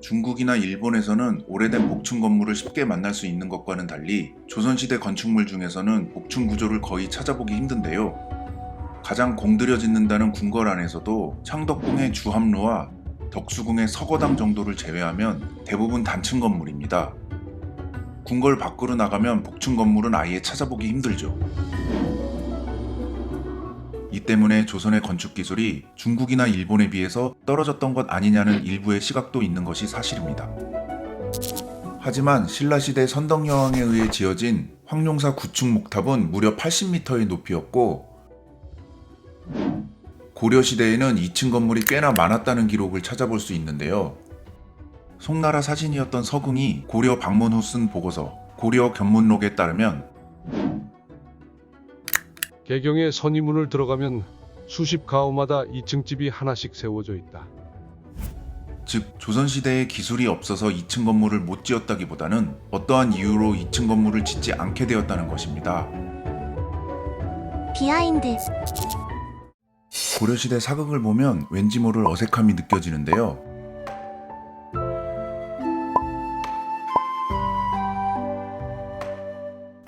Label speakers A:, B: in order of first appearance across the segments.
A: 중국이나 일본에서는 오래된 복층 건물을 쉽게 만날 수 있는 것과는 달리 조선시대 건축물 중에서는 복층 구조를 거의 찾아보기 힘든데요. 가장 공들여 짓는다는 궁궐안에서도 창덕궁의 주합로와 덕수궁의 서거당 정도를 제외하면 대부분 단층 건물입니다. 궁궐 밖으로 나가면 복층 건물은 아예 찾아보기 힘들죠. 이 때문에 조선의 건축 기술이 중국이나 일본에 비해서 떨어졌던 것 아니냐는 일부의 시각도 있는 것이 사실입니다. 하지만 신라시대 선덕여왕에 의해 지어진 황룡사 구축 목탑은 무려 80m의 높이였고, 고려시대에는 2층 건물이 꽤나 많았다는 기록을 찾아볼 수 있는데요. 송나라 사신이었던 서궁이 고려 방문 후 쓴 보고서 고려 견문록에 따르면
B: 개경의 선의문을 들어가면 수십 가오마다 2층 집이 하나씩 세워져 있다.
A: 즉 조선시대에 기술이 없어서 2층 건물을 못 지었다기보다는 어떠한 이유로 2층 건물을 짓지 않게 되었다는 것입니다.
C: 비하인드.
A: 고려시대 사극을 보면 왠지 모를 어색함이 느껴지는데요.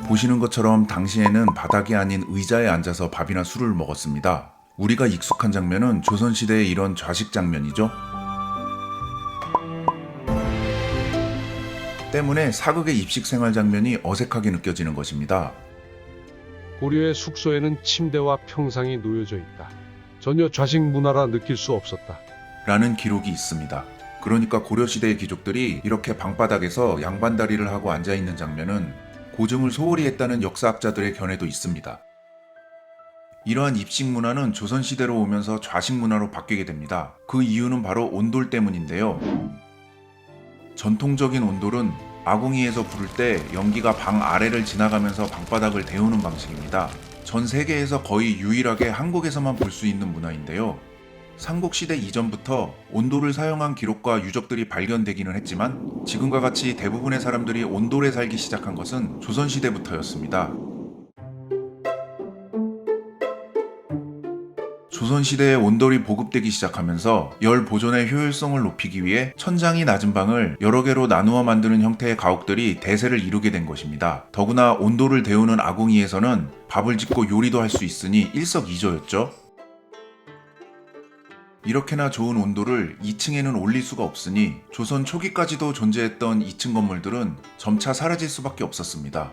A: 보시는 것처럼 당시에는 바닥이 아닌 의자에 앉아서 밥이나 술을 먹었습니다. 우리가 익숙한 장면은 조선시대의 이런 좌식 장면이죠. 때문에 사극의 입식 생활 장면이 어색하게 느껴지는 것입니다.
B: 고려의 숙소에는 침대와 평상이 놓여져 있다. 전혀 좌식 문화라 느낄 수 없었다.
A: 라는 기록이 있습니다. 그러니까 고려시대의 귀족들이 이렇게 방바닥에서 양반다리를 하고 앉아있는 장면은 고증을 소홀히 했다는 역사학자들의 견해도 있습니다. 이러한 입식 문화는 조선시대로 오면서 좌식 문화로 바뀌게 됩니다. 그 이유는 바로 온돌 때문인데요. 전통적인 온돌은 아궁이에서 부를 때 연기가 방 아래를 지나가면서 방바닥을 데우는 방식입니다. 전 세계에서 거의 유일하게 한국에서만 볼 수 있는 문화인데요. 삼국시대 이전부터 온돌을 사용한 기록과 유적들이 발견되기는 했지만 지금과 같이 대부분의 사람들이 온돌에 살기 시작한 것은 조선시대부터였습니다. 조선시대에 온돌이 보급되기 시작하면서 열 보존의 효율성을 높이기 위해 천장이 낮은 방을 여러 개로 나누어 만드는 형태의 가옥들이 대세를 이루게 된 것입니다. 더구나 온돌을 데우는 아궁이에서는 밥을 짓고 요리도 할 수 있으니 일석이조였죠. 이렇게나 좋은 온돌을 2층에는 올릴 수가 없으니 조선 초기까지도 존재했던 2층 건물들은 점차 사라질 수밖에 없었습니다.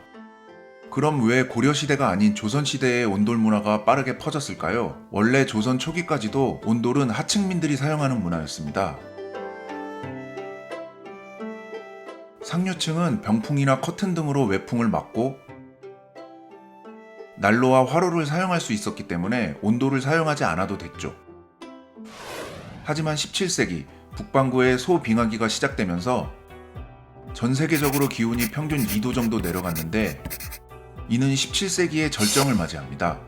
A: 그럼 왜 고려시대가 아닌 조선시대의 온돌 문화가 빠르게 퍼졌을까요? 원래 조선 초기까지도 온돌은 하층민들이 사용하는 문화였습니다. 상류층은 병풍이나 커튼 등으로 외풍을 막고 난로와 화로를 사용할 수 있었기 때문에 온돌을 사용하지 않아도 됐죠. 하지만 17세기 북반구의 소빙하기가 시작되면서 전 세계적으로 기온이 평균 2도 정도 내려갔는데 이는 17세기의 절정을 맞이합니다.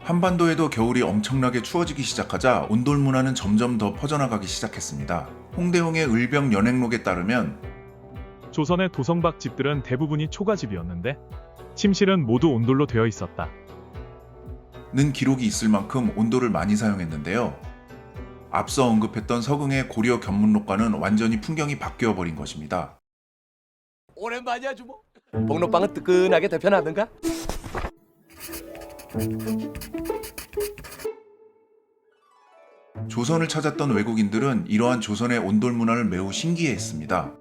A: 한반도에도 겨울이 엄청나게 추워지기 시작하자 온돌 문화는 점점 더 퍼져나가기 시작했습니다. 홍대홍의 을병 연행록에 따르면
D: 조선의 도성박 집들은 대부분이 초가집이었는데 침실은 모두 온돌로 되어 있었다.
A: 는 기록이 있을 만큼 온돌을 많이 사용했는데요. 앞서 언급했던 서궁의 고려 견문록과는 완전히 풍경이 바뀌어 버린 것입니다.
E: 오랜만이야 주모. 복록방은 뜨끈하게 대편하던가?
A: 조선을 찾았던 외국인들은 이러한 조선의 온돌 문화를 매우 신기해했습니다.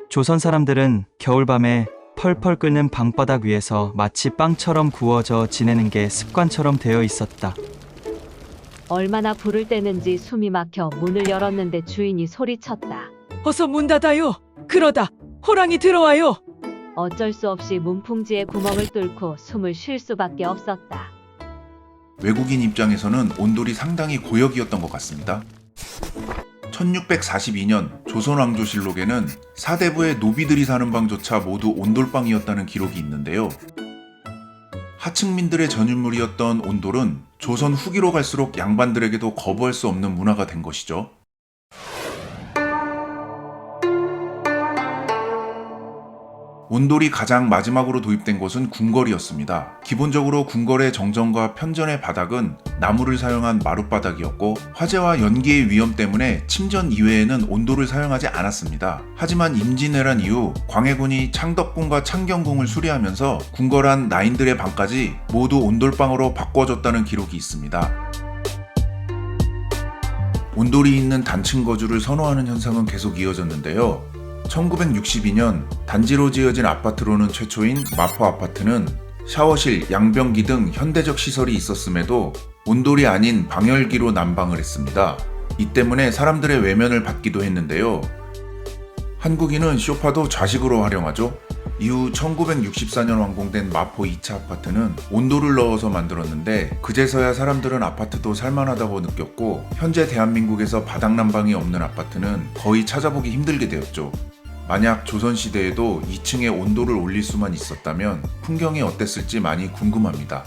F: 조선 사람들은 겨울밤에 펄펄 끓는 방바닥 위에서 마치 빵처럼 구워져 지내는 게 습관처럼 되어 있었다.
G: 얼마나 불을 떼는지 숨이 막혀 문을 열었는데 주인이 소리쳤다.
H: 어서 문 닫아요. 그러다 호랑이 들어와요.
G: 어쩔 수 없이 문풍지에 구멍을 뚫고 숨을 쉴 수밖에 없었다.
A: 외국인 입장에서는 온돌이 상당히 고역이었던 것 같습니다. 1642년 조선왕조실록에는 사대부의 노비들이 사는 방조차 모두 온돌방이었다는 기록이 있는데요. 하층민들의 전유물이었던 온돌은 조선 후기로 갈수록 양반들에게도 거부할 수 없는 문화가 된 것이죠. 온돌이 가장 마지막으로 도입된 곳은 궁궐이었습니다. 기본적으로 궁궐의 정전과 편전의 바닥은 나무를 사용한 마룻바닥이었고 화재와 연기의 위험 때문에 침전 이외에는 온돌을 사용하지 않았습니다. 하지만 임진왜란 이후 광해군이 창덕궁과 창경궁을 수리하면서 궁궐 안 나인들의 방까지 모두 온돌방으로 바꿔줬다는 기록이 있습니다. 온돌이 있는 단층 거주를 선호하는 현상은 계속 이어졌는데요. 1962년 단지로 지어진 아파트로는 최초인 마포 아파트는 샤워실, 양변기 등 현대적 시설이 있었음에도 온돌이 아닌 방열기로 난방을 했습니다. 이 때문에 사람들의 외면을 받기도 했는데요. 한국인은 소파도 좌식으로 활용하죠. 이후 1964년 완공된 마포 2차 아파트는 온돌을 넣어서 만들었는데 그제서야 사람들은 아파트도 살만하다고 느꼈고 현재 대한민국에서 바닥난방이 없는 아파트는 거의 찾아보기 힘들게 되었죠. 만약 조선시대에도 2층에 온돌을 올릴 수만 있었다면 풍경이 어땠을지 많이 궁금합니다.